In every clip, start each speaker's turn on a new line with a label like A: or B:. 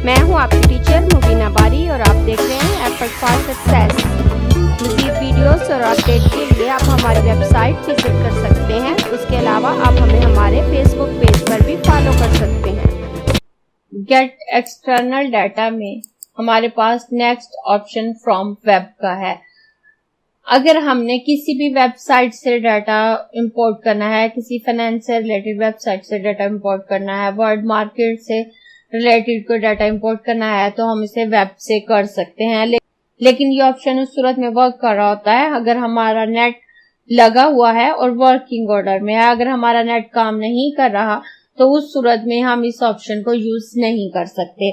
A: मैं हूं आपकी टीचर मुबीना बारी और आप देख रहे हैं एफर्ट फॉर सक्सेस। मज़ीद वीडियोस और अपडेट के लिए आप हमारी वेबसाइट विजिट कर सकते हैं। उसके अलावा आप हमें हमारे फेसबुक पेज पर भी फॉलो कर सकते हैं।
B: गेट एक्सटर्नल डाटा में हमारे पास नेक्स्ट ऑप्शन फ्रॉम वेब का है। अगर हमने किसी भी वेबसाइट से डाटा इंपोर्ट करना है, किसी फाइनेंस से रिलेटेड वेबसाइट से डाटा इंपोर्ट करना है, वर्ल्ड मार्केट से रिलेटेड कोई डाटा इंपोर्ट करना है, तो हम इसे वेब से कर सकते हैं। लेकिन ये ऑप्शन उस सूरत में वर्क कर रहा होता है अगर हमारा नेट लगा हुआ है और वर्किंग ऑर्डर में है। अगर हमारा नेट काम नहीं कर रहा तो उस सूरत में हम इस ऑप्शन को यूज नहीं कर सकते।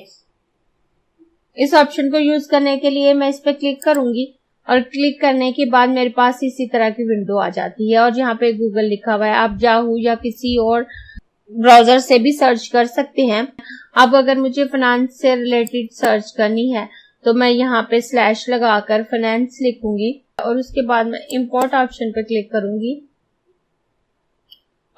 B: इस ऑप्शन को यूज करने के लिए मैं इस पर क्लिक करूंगी और क्लिक करने के बाद मेरे पास इसी तरह की विंडो आ जाती है और यहाँ पे गूगल लिखा हुआ है। आप याहू या किसी और ब्राउजर से भी सर्च कर सकते हैं। अब अगर मुझे फाइनेंस से रिलेटेड सर्च करनी है तो मैं यहाँ पे स्लैश लगाकर फाइनेंस लिखूंगी और उसके बाद मैं इंपोर्ट ऑप्शन पे क्लिक करूंगी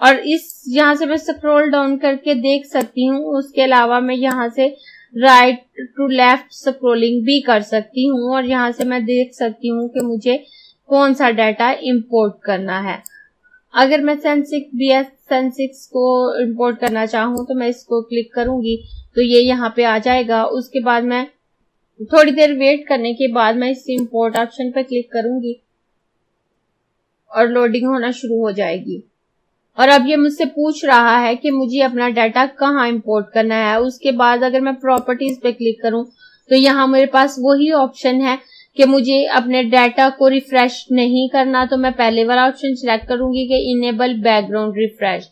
B: और यहाँ से मैं स्क्रॉल डाउन करके देख सकती हूँ। उसके अलावा मैं यहाँ से राइट टू लेफ्ट स्क्रॉलिंग भी कर सकती हूँ और यहाँ से मैं देख सकती हूँ कि मुझे कौन सा डाटा इंपोर्ट करना है। अगर मैं सेंसिक्स को इंपोर्ट करना चाहूँ तो मैं इसको क्लिक करूंगी तो ये यहाँ पे आ जाएगा। उसके बाद मैं थोड़ी देर वेट करने के बाद मैं इस इंपोर्ट ऑप्शन पे क्लिक करूंगी और लोडिंग होना शुरू हो जाएगी। और अब ये मुझसे पूछ रहा है कि मुझे अपना डाटा कहाँ इंपोर्ट करना है। उसके बाद अगर मैं प्रॉपर्टीज पे क्लिक करूं तो यहाँ मेरे पास वही ऑप्शन है कि मुझे अपने डाटा को रिफ्रेश नहीं करना, तो मैं पहले वाला ऑप्शन सिलेक्ट करूंगी कि इनेबल बैकग्राउंड रिफ्रेश।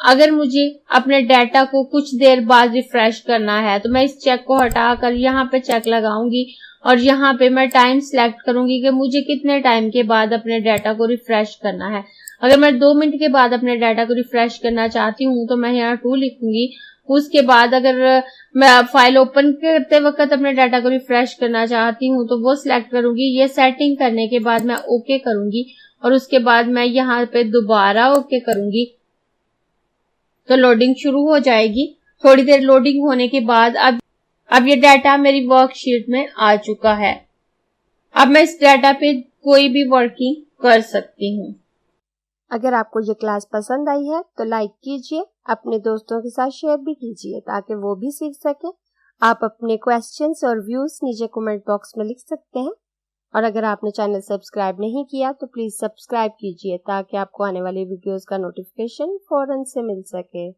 B: अगर मुझे अपने डाटा को कुछ देर बाद रिफ्रेश करना है तो मैं इस चेक को हटाकर यहाँ पे चेक लगाऊंगी और यहाँ पे मैं टाइम सिलेक्ट करूंगी कि मुझे कितने टाइम के बाद अपने डाटा को रिफ्रेश करना है। अगर मैं 2 मिनट के बाद अपने डाटा को रिफ्रेश करना चाहती हूँ तो मैं यहाँ 2 लिखूंगी। उसके बाद अगर मैं फाइल ओपन करते वक्त अपने डाटा को रिफ्रेश करना चाहती हूँ तो वो सिलेक्ट करूंगी। ये सेटिंग करने के बाद मैं ओके करूंगी और उसके बाद मैं यहाँ पे दोबारा ओके करूंगी तो लोडिंग शुरू हो जाएगी। थोड़ी देर लोडिंग होने के बाद अब ये डाटा मेरी वर्कशीट में आ चुका है। अब मैं इस डाटा पे कोई भी वर्किंग कर सकती हूँ।
A: अगर आपको ये क्लास पसंद आई है तो लाइक कीजिए, अपने दोस्तों के साथ शेयर भी कीजिए ताकि वो भी सीख सके। आप अपने क्वेश्चंस और व्यूज नीचे कमेंट बॉक्स में लिख सकते हैं और अगर आपने चैनल सब्सक्राइब नहीं किया तो प्लीज सब्सक्राइब कीजिए ताकि आपको आने वाली वीडियोस का नोटिफिकेशन फौरन से मिल सके।